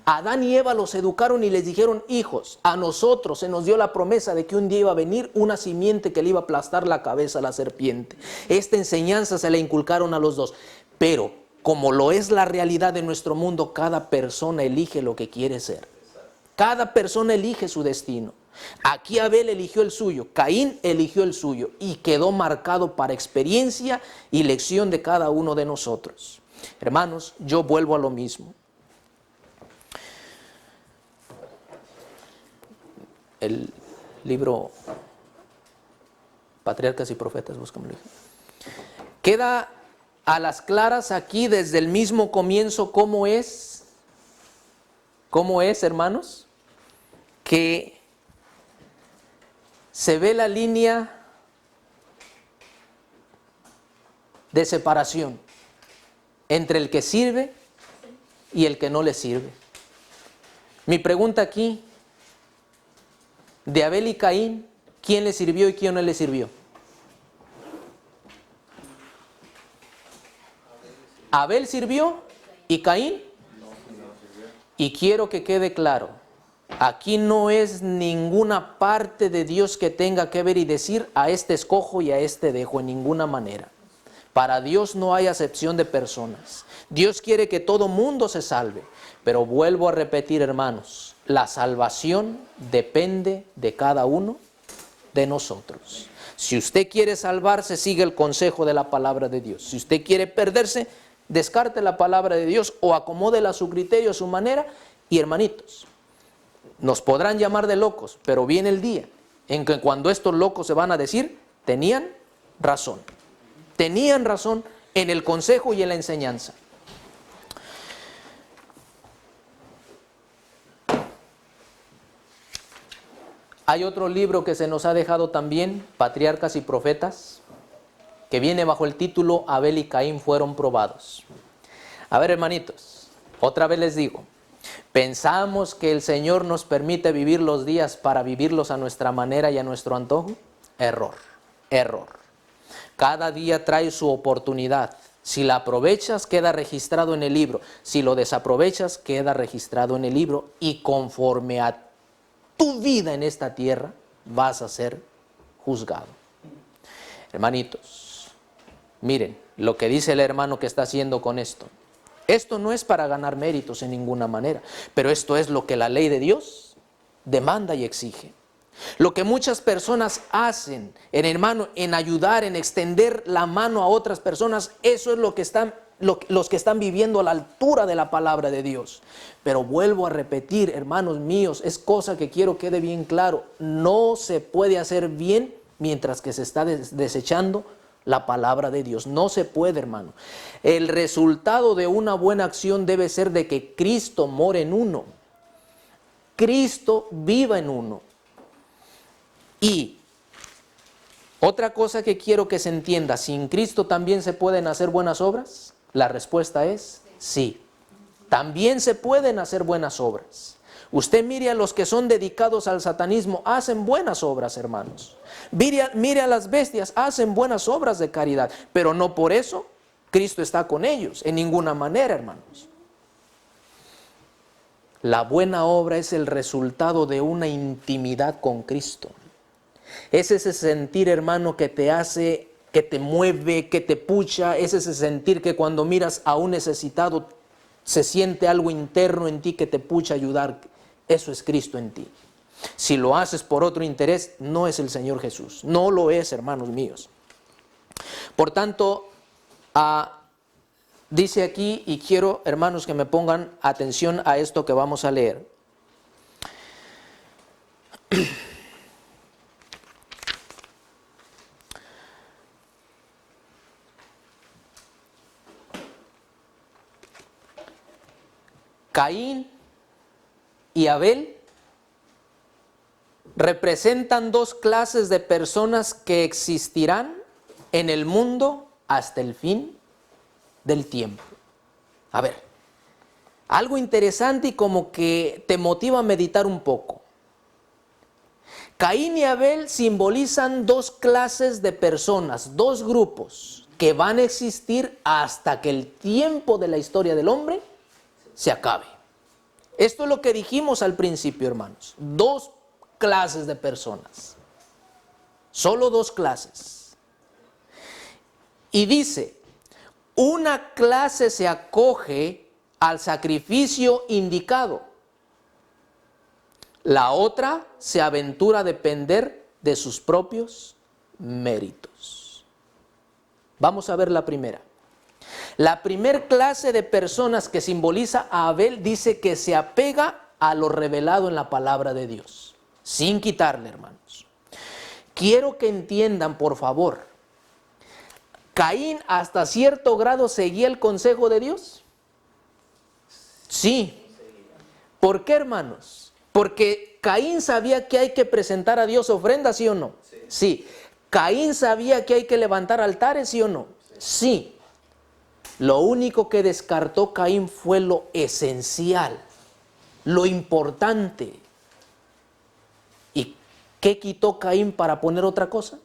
Adán y Eva los educaron y les dijeron: hijos, a nosotros se nos dio la promesa de que un día iba a venir una simiente que le iba a aplastar la cabeza a la serpiente. Esta enseñanza se la inculcaron a los dos. Pero, como lo es la realidad de nuestro mundo, cada persona elige lo que quiere ser. Cada persona elige su destino. Aquí Abel eligió el suyo, Caín eligió el suyo y quedó marcado para experiencia y lección de cada uno de nosotros. Hermanos, yo vuelvo a lo mismo. El libro Patriarcas y Profetas, búscamelo. Queda a las claras aquí desde el mismo comienzo cómo es, hermanos, que se ve la línea de separación entre el que sirve y el que no le sirve. Mi pregunta aquí, de Abel y Caín, ¿quién le sirvió y quién no le sirvió? Abel sirvió y Caín. Y quiero que quede claro, aquí no es ninguna parte de Dios que tenga que ver y decir: a este escojo y a este dejo, en ninguna manera. Para Dios no hay acepción de personas. Dios quiere que todo mundo se salve. Pero vuelvo a repetir, hermanos, la salvación depende de cada uno de nosotros. Si usted quiere salvarse, sigue el consejo de la palabra de Dios. Si usted quiere perderse, descarte la palabra de Dios o acomódela a su criterio, a su manera. Y hermanitos, nos podrán llamar de locos, pero viene el día en que cuando estos locos se van a decir: tenían razón. Tenían razón en el consejo y en la enseñanza. Hay otro libro que se nos ha dejado también, Patriarcas y Profetas, que viene bajo el título Abel y Caín fueron probados. A ver, hermanitos, otra vez les digo, ¿pensamos que el Señor nos permite vivir los días para vivirlos a nuestra manera y a nuestro antojo? Error, error. Cada día trae su oportunidad. Si la aprovechas, queda registrado en el libro. Si lo desaprovechas, queda registrado en el libro. Y conforme a tu vida en esta tierra, vas a ser juzgado. Hermanitos, miren lo que dice el hermano que está haciendo con esto. Esto no es para ganar méritos en ninguna manera, pero esto es lo que la ley de Dios demanda y exige. Lo que muchas personas hacen, hermano, en ayudar, en extender la mano a otras personas, eso es lo que los que están viviendo a la altura de la palabra de Dios. Pero vuelvo a repetir, hermanos míos, es cosa que quiero quede bien claro: no se puede hacer bien mientras que se está desechando la palabra de Dios. No se puede, hermano. El resultado de una buena acción debe ser de que Cristo more en uno, Cristo viva en uno. Y otra cosa que quiero que se entienda: ¿sin Cristo también se pueden hacer buenas obras? La respuesta es sí. También se pueden hacer buenas obras. Usted mire a los que son dedicados al satanismo, hacen buenas obras, hermanos. Mire a las bestias, hacen buenas obras de caridad, pero no por eso Cristo está con ellos, en ninguna manera, hermanos. La buena obra es el resultado de una intimidad con Cristo. Es ese sentir, hermano, que te hace, que te mueve, que te pucha. Es ese sentir que cuando miras a un necesitado se siente algo interno en ti que te pucha a ayudar. Eso es Cristo en ti. Si lo haces por otro interés, no es el Señor Jesús. No lo es, hermanos míos. Por tanto, dice aquí, y quiero, hermanos, que me pongan atención a esto que vamos a leer. Caín y Abel representan dos clases de personas que existirán en el mundo hasta el fin del tiempo. A ver, algo interesante y como que te motiva a meditar un poco. Caín y Abel simbolizan dos clases de personas, dos grupos que van a existir hasta que el tiempo de la historia del hombre se acabe. Esto es lo que dijimos al principio, hermanos. Dos clases de personas. Solo dos clases. Y dice, una clase se acoge al sacrificio indicado. La otra se aventura a depender de sus propios méritos. Vamos a ver la primera. La primer clase de personas que simboliza a Abel dice que se apega a lo revelado en la palabra de Dios, sin quitarle, hermanos. Quiero que entiendan, por favor, ¿Caín hasta cierto grado seguía el consejo de Dios? Sí. ¿Por qué, hermanos? Porque Caín sabía que hay que presentar a Dios ofrendas, ¿sí o no? Sí. ¿Caín sabía que hay que levantar altares, sí o no? Sí. Lo único que descartó Caín fue lo esencial, lo importante. ¿Y qué quitó Caín para poner otra cosa?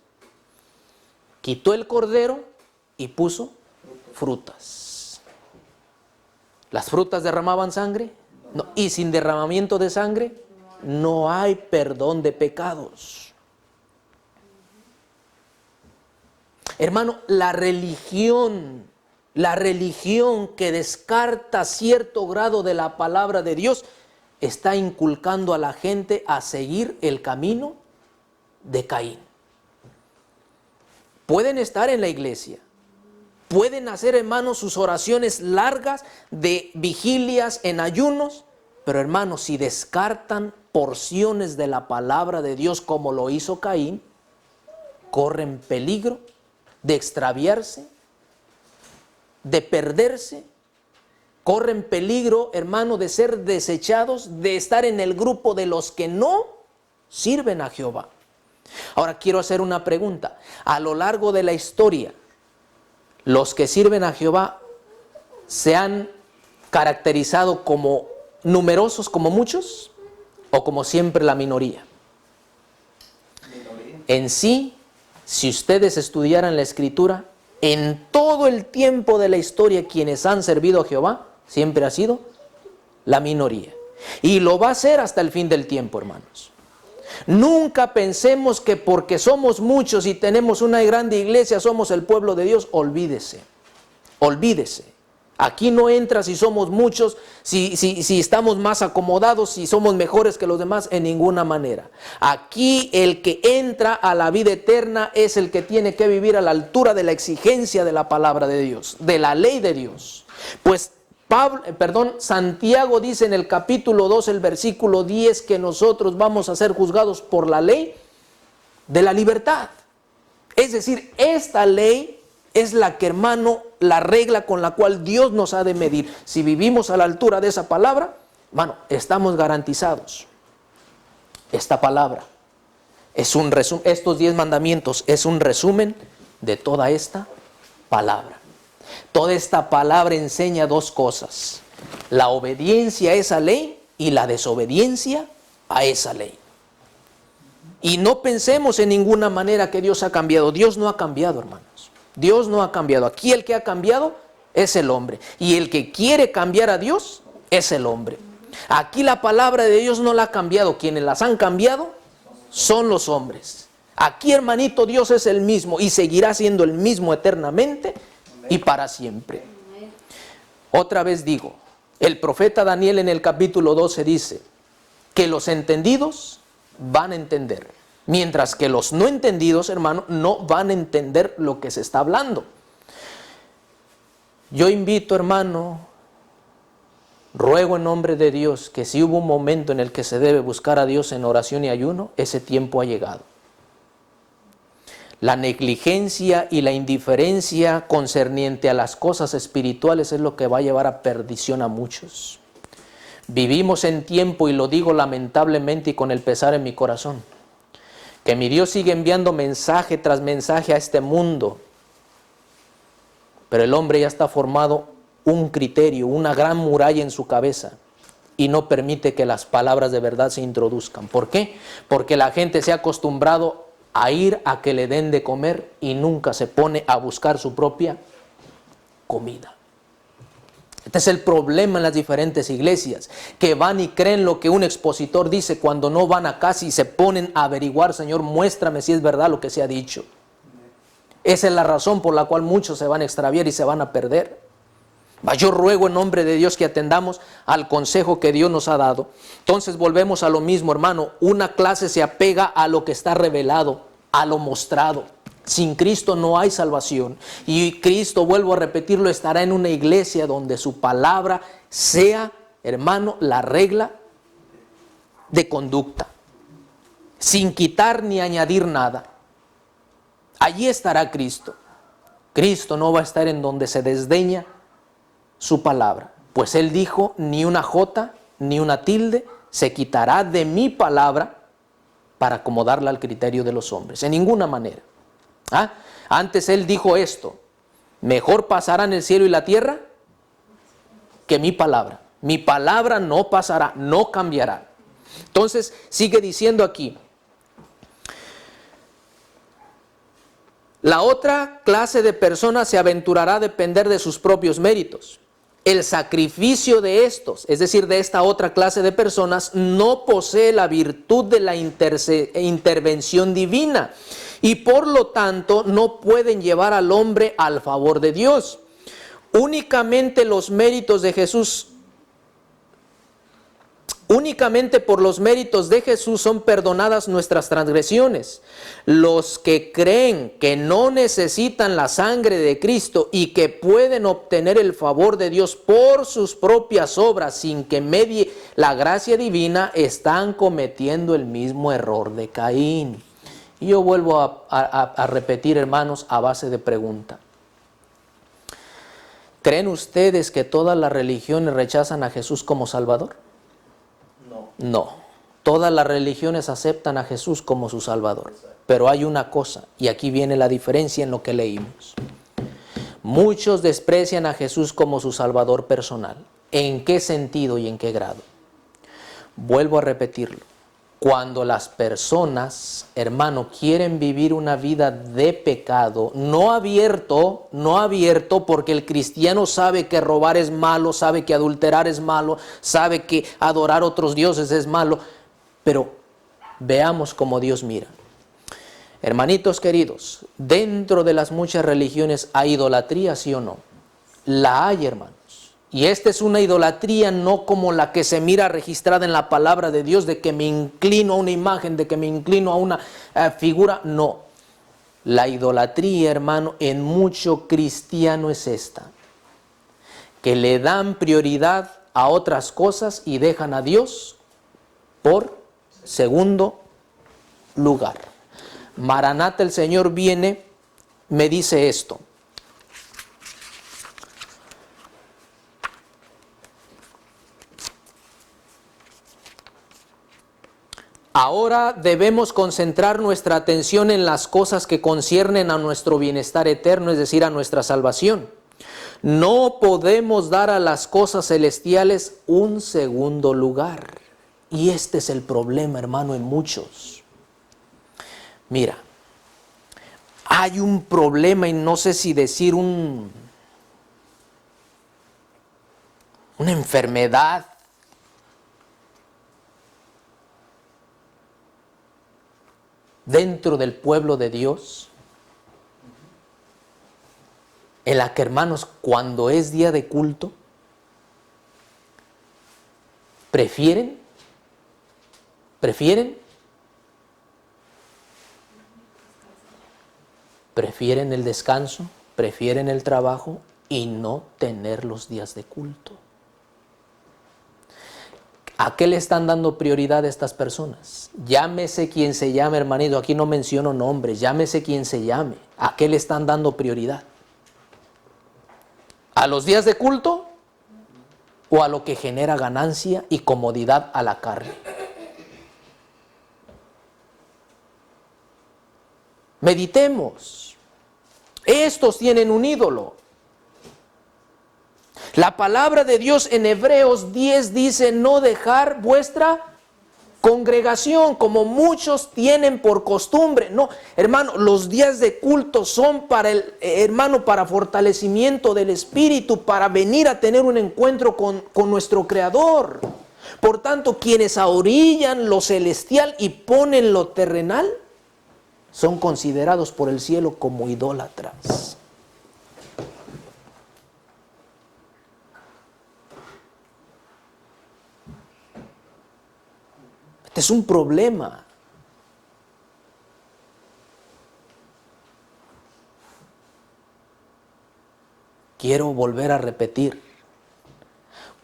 Quitó el cordero y puso frutas. ¿Las frutas derramaban sangre? No. ¿Y sin derramamiento de sangre? No hay perdón de pecados. Hermano, la religión que descarta cierto grado de la palabra de Dios está inculcando a la gente a seguir el camino de Caín. Pueden estar en la iglesia, pueden hacer, hermanos, sus oraciones largas de vigilias en ayunos, pero, hermanos, si descartan porciones de la palabra de Dios como lo hizo Caín, corren peligro de extraviarse, de perderse, corren peligro, hermano, de ser desechados, de estar en el grupo de los que no sirven a Jehová. Ahora quiero hacer una pregunta. A lo largo de la historia, ¿los que sirven a Jehová se han caracterizado como numerosos, como muchos, o como siempre la minoría? En sí, si ustedes estudiaran la Escritura, en todo el tiempo de la historia quienes han servido a Jehová siempre ha sido la minoría. Y lo va a ser hasta el fin del tiempo, hermanos. Nunca pensemos que porque somos muchos y tenemos una grande iglesia somos el pueblo de Dios. Olvídese, olvídese. Aquí no entra si somos muchos, si estamos más acomodados, si somos mejores que los demás, en ninguna manera. Aquí el que entra a la vida eterna es el que tiene que vivir a la altura de la exigencia de la palabra de Dios, de la ley de Dios. Pues Santiago dice en el capítulo 2, el versículo 10, que nosotros vamos a ser juzgados por la ley de la libertad. Es decir, esta ley es la que, hermano, la regla con la cual Dios nos ha de medir. Si vivimos a la altura de esa palabra, hermano, estamos garantizados. Esta palabra es un resumen, estos 10 mandamientos es un resumen de toda esta palabra. Toda esta palabra enseña dos cosas: la obediencia a esa ley y la desobediencia a esa ley. Y no pensemos en ninguna manera que Dios ha cambiado. Dios no ha cambiado, hermanos. Dios no ha cambiado. Aquí el que ha cambiado es el hombre. Y el que quiere cambiar a Dios es el hombre. Aquí la palabra de Dios no la ha cambiado. Quienes las han cambiado son los hombres. Aquí, hermanito, Dios es el mismo y seguirá siendo el mismo eternamente y para siempre. Otra vez digo, el profeta Daniel en el capítulo 12 dice que los entendidos van a entender, mientras que los no entendidos, hermano, no van a entender lo que se está hablando. Yo invito, hermano, ruego en nombre de Dios que si hubo un momento en el que se debe buscar a Dios en oración y ayuno, ese tiempo ha llegado. La negligencia y la indiferencia concerniente a las cosas espirituales es lo que va a llevar a perdición a muchos. Vivimos en tiempo, y lo digo lamentablemente y con el pesar en mi corazón, que mi Dios sigue enviando mensaje tras mensaje a este mundo, pero el hombre ya está formado un criterio, una gran muralla en su cabeza, y no permite que las palabras de verdad se introduzcan. ¿Por qué? Porque la gente se ha acostumbrado a ir a que le den de comer y nunca se pone a buscar su propia comida. Este es el problema en las diferentes iglesias, que van y creen lo que un expositor dice cuando no van a casa y se ponen a averiguar, Señor, muéstrame si es verdad lo que se ha dicho. Esa es la razón por la cual muchos se van a extraviar y se van a perder. Yo ruego en nombre de Dios que atendamos al consejo que Dios nos ha dado. Entonces volvemos a lo mismo, hermano. Una clase se apega a lo que está revelado, a lo mostrado. Sin Cristo no hay salvación. Y Cristo, vuelvo a repetirlo, estará en una iglesia donde su palabra sea, hermano, la regla de conducta. Sin quitar ni añadir nada. Allí estará Cristo. Cristo no va a estar en donde se desdeña su palabra, pues Él dijo, ni una jota, ni una tilde se quitará de mi palabra para acomodarla al criterio de los hombres, en ninguna manera. Antes Él dijo esto, mejor pasarán el cielo y la tierra que mi palabra no pasará, no cambiará. Entonces sigue diciendo aquí, la otra clase de personas se aventurará a depender de sus propios méritos. El sacrificio de estos, es decir, de esta otra clase de personas, no posee la virtud de la intervención divina y por lo tanto no pueden llevar al hombre al favor de Dios. Únicamente los méritos de Jesús, únicamente por los méritos de Jesús son perdonadas nuestras transgresiones. Los que creen que no necesitan la sangre de Cristo y que pueden obtener el favor de Dios por sus propias obras sin que medie la gracia divina, están cometiendo el mismo error de Caín. Y yo vuelvo a repetir, hermanos, a base de pregunta. ¿Creen ustedes que todas las religiones rechazan a Jesús como Salvador? No, todas las religiones aceptan a Jesús como su Salvador, pero hay una cosa, y aquí viene la diferencia en lo que leímos. Muchos desprecian a Jesús como su Salvador personal. ¿En qué sentido y en qué grado? Vuelvo a repetirlo. Cuando las personas, hermano, quieren vivir una vida de pecado, no abierto, porque el cristiano sabe que robar es malo, sabe que adulterar es malo, sabe que adorar a otros dioses es malo, pero veamos cómo Dios mira. Hermanitos queridos, dentro de las muchas religiones hay idolatría, ¿sí o no? La hay, hermanos. Y esta es una idolatría no como la que se mira registrada en la palabra de Dios, de que me inclino a una imagen, de que me inclino a una figura. No, la idolatría, hermano, en mucho cristiano es esta, que le dan prioridad a otras cosas y dejan a Dios por segundo lugar. Maranata, el Señor viene, me dice esto. Ahora debemos concentrar nuestra atención en las cosas que conciernen a nuestro bienestar eterno, es decir, a nuestra salvación. No podemos dar a las cosas celestiales un segundo lugar. Y este es el problema, hermano, en muchos. Mira, hay un problema, y no sé si decir una enfermedad dentro del pueblo de Dios, en la que, hermanos, cuando es día de culto, prefieren el descanso, prefieren el trabajo y no tener los días de culto. ¿A qué le están dando prioridad a estas personas? Llámese quien se llame, hermanito, aquí no menciono nombres, llámese quien se llame. ¿A qué le están dando prioridad? ¿A los días de culto o a lo que genera ganancia y comodidad a la carne? Meditemos. Estos tienen un ídolo. La palabra de Dios en Hebreos 10 dice: no dejar vuestra congregación, como muchos tienen por costumbre. No, hermano, los días de culto son para para fortalecimiento del espíritu, para venir a tener un encuentro con nuestro Creador. Por tanto, quienes ahorillan lo celestial y ponen lo terrenal, son considerados por el cielo como idólatras. Este es un problema. Quiero volver a repetir.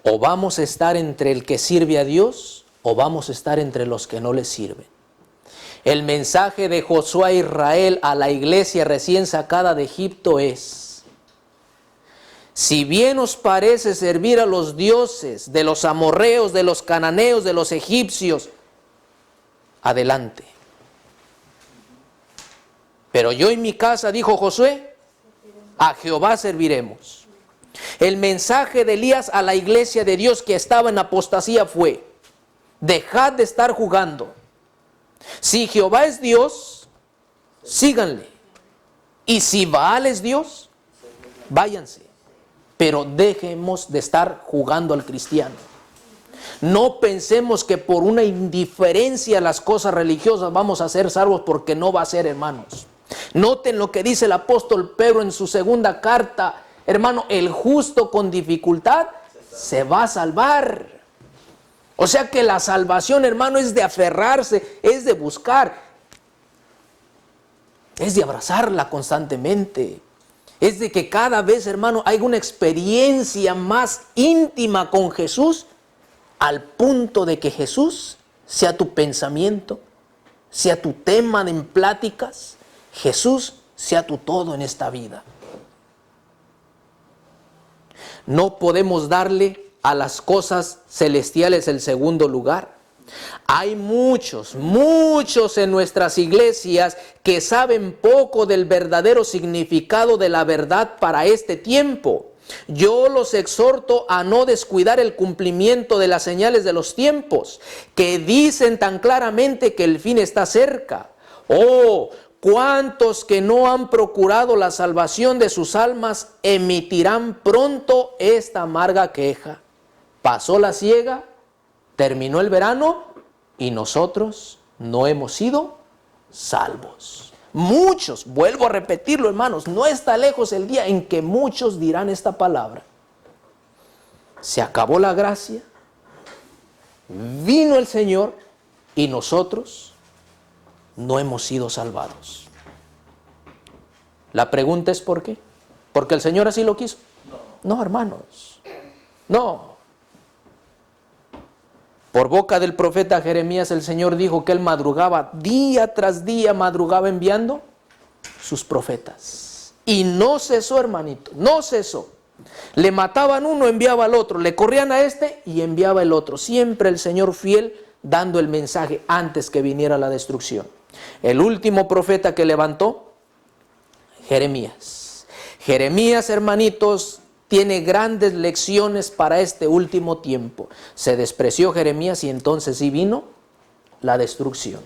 O vamos a estar entre el que sirve a Dios, o vamos a estar entre los que no le sirven. El mensaje de Josué a Israel, a la iglesia recién sacada de Egipto es: si bien os parece servir a los dioses de los amorreos, de los cananeos, de los egipcios, adelante. Pero yo y mi casa, dijo Josué, a Jehová serviremos. El mensaje de Elías a la iglesia de Dios que estaba en apostasía fue: dejad de estar jugando. Si Jehová es Dios, síganle. Y si Baal es Dios, váyanse. Pero dejemos de estar jugando al cristiano. No pensemos que por una indiferencia a las cosas religiosas vamos a ser salvos, porque no va a ser, hermanos. Noten lo que dice el apóstol Pedro en su segunda carta. Hermano, el justo con dificultad se va a salvar. O sea que la salvación, hermano, es de aferrarse, es de buscar, es de abrazarla constantemente. Es de que cada vez, hermano, hay una experiencia más íntima con Jesús, al punto de que Jesús sea tu pensamiento, sea tu tema en pláticas, Jesús sea tu todo en esta vida. No podemos darle a las cosas celestiales el segundo lugar. Hay muchos en nuestras iglesias que saben poco del verdadero significado de la verdad para este tiempo. Yo los exhorto a no descuidar el cumplimiento de las señales de los tiempos, que dicen tan claramente que el fin está cerca. Oh, cuántos que no han procurado la salvación de sus almas emitirán pronto esta amarga queja. Pasó la siega, terminó el verano y nosotros no hemos sido salvos. Muchos, vuelvo a repetirlo, hermanos, no está lejos el día en que muchos dirán esta palabra: se acabó la gracia, vino el Señor y nosotros no hemos sido salvados. La pregunta es: ¿por qué? ¿Porque el Señor así lo quiso? No, hermanos, no. Por boca del profeta Jeremías el Señor dijo que Él madrugaba, día tras día madrugaba enviando sus profetas. Y no cesó, hermanito, no cesó. Le mataban uno, enviaba al otro, le corrían a este y enviaba el otro. Siempre el Señor fiel, dando el mensaje antes que viniera la destrucción. El último profeta que levantó, Jeremías. Jeremías, hermanitos, tiene grandes lecciones para este último tiempo. Se despreció Jeremías y entonces sí vino la destrucción.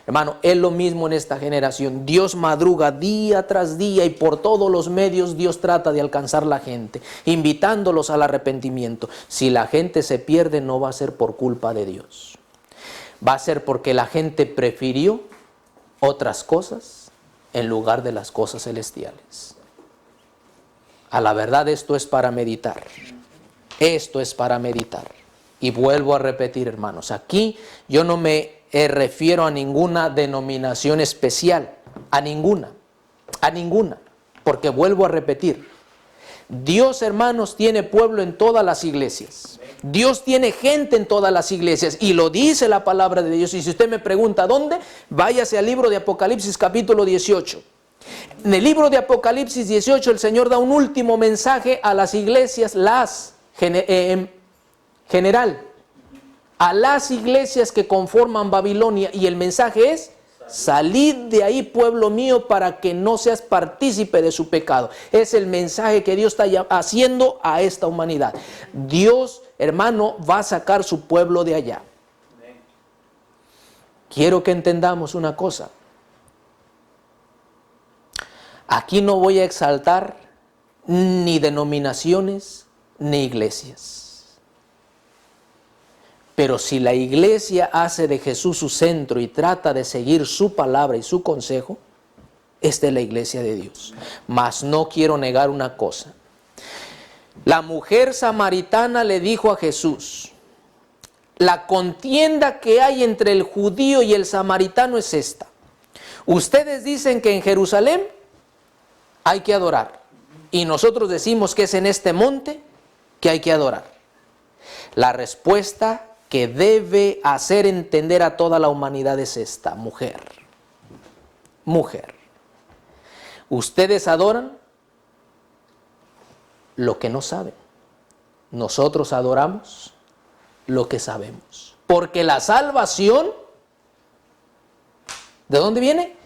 Hermano, es lo mismo en esta generación. Dios madruga día tras día y por todos los medios Dios trata de alcanzar a la gente, invitándolos al arrepentimiento. Si la gente se pierde, no va a ser por culpa de Dios. Va a ser porque la gente prefirió otras cosas en lugar de las cosas celestiales. A la verdad, esto es para meditar. Esto es para meditar. Y vuelvo a repetir, hermanos, aquí yo no me refiero a ninguna denominación especial, a ninguna, porque vuelvo a repetir, Dios, hermanos, tiene pueblo en todas las iglesias. Dios tiene gente en todas las iglesias y lo dice la palabra de Dios. Y si usted me pregunta ¿dónde? Váyase al libro de Apocalipsis capítulo 18. En el libro de Apocalipsis 18 el Señor da un último mensaje a las iglesias, general, a las iglesias que conforman Babilonia, y el mensaje es: salid de ahí, pueblo mío, para que no seas partícipe de su pecado. Es el mensaje que Dios está haciendo a esta humanidad. Dios, hermano, va a sacar su pueblo de allá. Quiero que entendamos una cosa. Aquí no voy a exaltar ni denominaciones ni iglesias. Pero si la iglesia hace de Jesús su centro y trata de seguir su palabra y su consejo, esta es la iglesia de Dios. Mas no quiero negar una cosa. La mujer samaritana le dijo a Jesús: la contienda que hay entre el judío y el samaritano es esta. Ustedes dicen que en Jerusalén hay que adorar, y nosotros decimos que es en este monte que hay que adorar. La respuesta que debe hacer entender a toda la humanidad es esta: mujer, ustedes adoran lo que no saben. Nosotros adoramos lo que sabemos. Porque la salvación, ¿de dónde viene?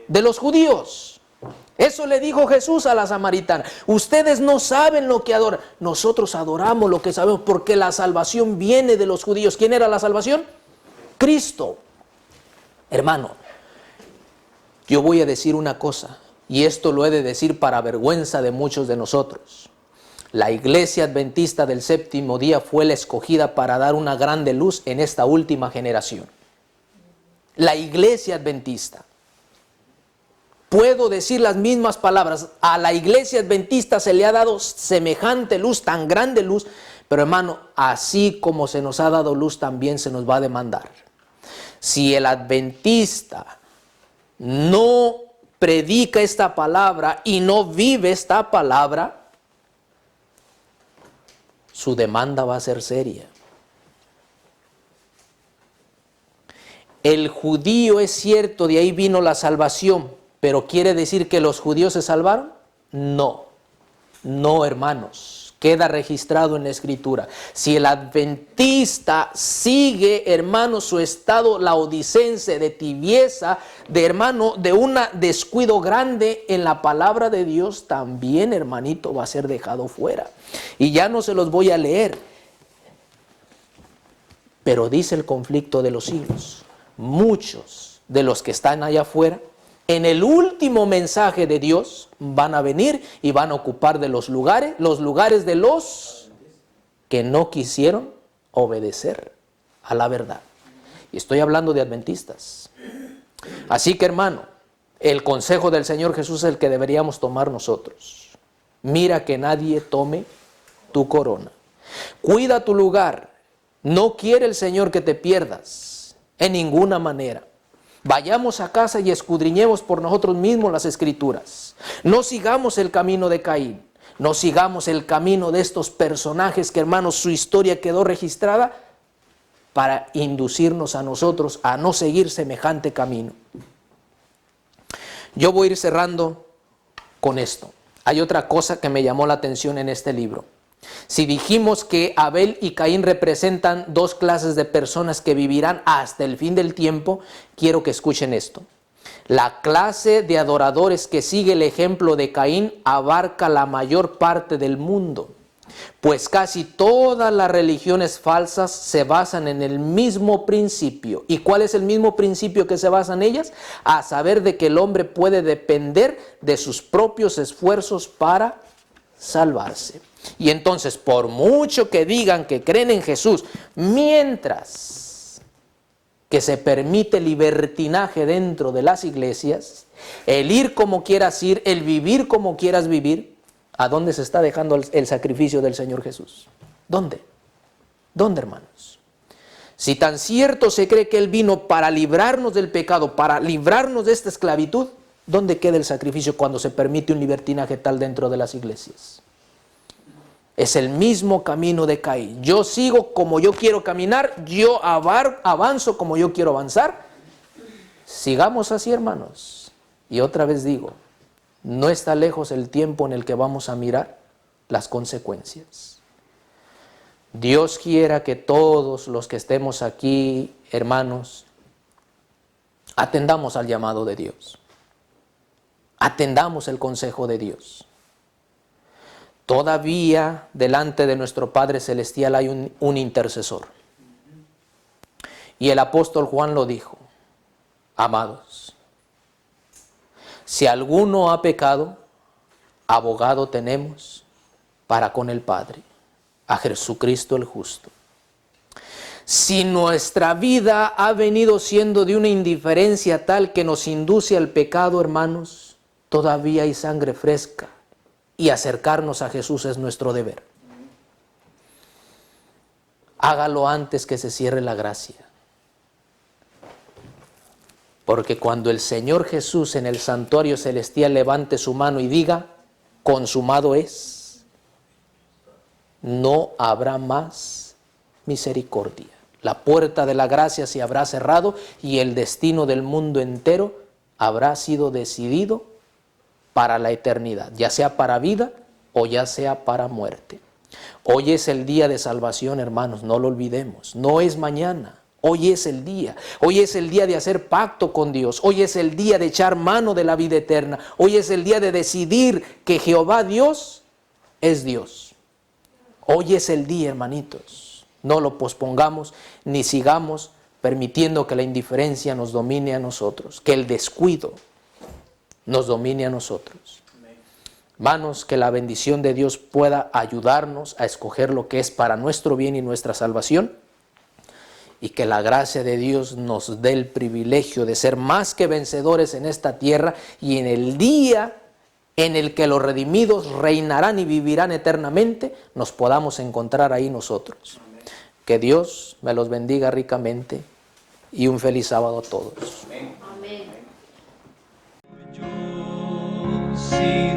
De los judíos. Eso le dijo Jesús a la samaritana. Ustedes no saben lo que adoran. Nosotros adoramos lo que sabemos, porque la salvación viene de los judíos. ¿Quién era la salvación? Cristo. Hermano, yo voy a decir una cosa, y esto lo he de decir para vergüenza de muchos de nosotros. La iglesia adventista del séptimo día fue la escogida para dar una grande luz en esta última generación. La iglesia adventista. Puedo decir las mismas palabras. A la iglesia adventista se le ha dado semejante luz, tan grande luz. Pero hermano, así como se nos ha dado luz, también se nos va a demandar. Si el adventista no predica esta palabra y no vive esta palabra, su demanda va a ser seria. El judío, es cierto, de ahí vino la salvación. ¿Pero quiere decir que los judíos se salvaron? No, no, hermanos. Queda registrado en la Escritura. Si el adventista sigue, hermanos, su estado laodicense de tibieza, de hermano, de un descuido grande en la palabra de Dios, también, hermanito, va a ser dejado fuera. Y ya no se los voy a leer. Pero dice el conflicto de los siglos. Muchos de los que están allá afuera, en el último mensaje de Dios, van a venir y van a ocupar de los lugares de los que no quisieron obedecer a la verdad. Y estoy hablando de adventistas. Así que, hermano, el consejo del Señor Jesús es el que deberíamos tomar nosotros. Mira que nadie tome tu corona. Cuida tu lugar. No quiere el Señor que te pierdas en ninguna manera. Vayamos a casa y escudriñemos por nosotros mismos las Escrituras. No sigamos el camino de Caín. No sigamos el camino de estos personajes que, hermanos, su historia quedó registrada para inducirnos a nosotros a no seguir semejante camino. Yo voy a ir cerrando con esto. Hay otra cosa que me llamó la atención en este libro. Si dijimos que Abel y Caín representan dos clases de personas que vivirán hasta el fin del tiempo, quiero que escuchen esto. La clase de adoradores que sigue el ejemplo de Caín abarca la mayor parte del mundo, pues casi todas las religiones falsas se basan en el mismo principio. ¿Y cuál es el mismo principio que se basan ellas? A saber de que el hombre puede depender de sus propios esfuerzos para salvarse. Y entonces, por mucho que digan que creen en Jesús, mientras que se permite libertinaje dentro de las iglesias, el ir como quieras ir, el vivir como quieras vivir, ¿a dónde se está dejando el sacrificio del Señor Jesús? ¿Dónde? ¿Dónde, hermanos? Si tan cierto se cree que Él vino para librarnos del pecado, para librarnos de esta esclavitud, ¿dónde queda el sacrificio cuando se permite un libertinaje tal dentro de las iglesias? Es el mismo camino de Caín. Yo sigo como yo quiero caminar, yo avanzo como yo quiero avanzar. Sigamos así, hermanos. Y otra vez digo, no está lejos el tiempo en el que vamos a mirar las consecuencias. Dios quiera que todos los que estemos aquí, hermanos, atendamos al llamado de Dios. Atendamos el consejo de Dios. Todavía delante de nuestro Padre Celestial hay un intercesor. Y el apóstol Juan lo dijo: amados, si alguno ha pecado, abogado tenemos para con el Padre, a Jesucristo el justo. Si nuestra vida ha venido siendo de una indiferencia tal que nos induce al pecado, hermanos, todavía hay sangre fresca y acercarnos a Jesús es nuestro deber. Hágalo antes que se cierre la gracia. Porque cuando el Señor Jesús en el santuario celestial levante su mano y diga: consumado es, no habrá más misericordia. La puerta de la gracia se habrá cerrado y el destino del mundo entero habrá sido decidido para la eternidad, ya sea para vida o ya sea para muerte. Hoy es el día de salvación, hermanos, no lo olvidemos. No es mañana, hoy es el día. Hoy es el día de hacer pacto con Dios. Hoy es el día de echar mano de la vida eterna. Hoy es el día de decidir que Jehová Dios es Dios. Hoy es el día, hermanitos. No lo pospongamos ni sigamos permitiendo que la indiferencia nos domine a nosotros, que el descuido nos domine a nosotros. Hermanos, que la bendición de Dios pueda ayudarnos a escoger lo que es para nuestro bien y nuestra salvación, y que la gracia de Dios nos dé el privilegio de ser más que vencedores en esta tierra, y en el día en el que los redimidos reinarán y vivirán eternamente, nos podamos encontrar ahí nosotros. Que Dios me los bendiga ricamente y un feliz sábado a todos. Yo sí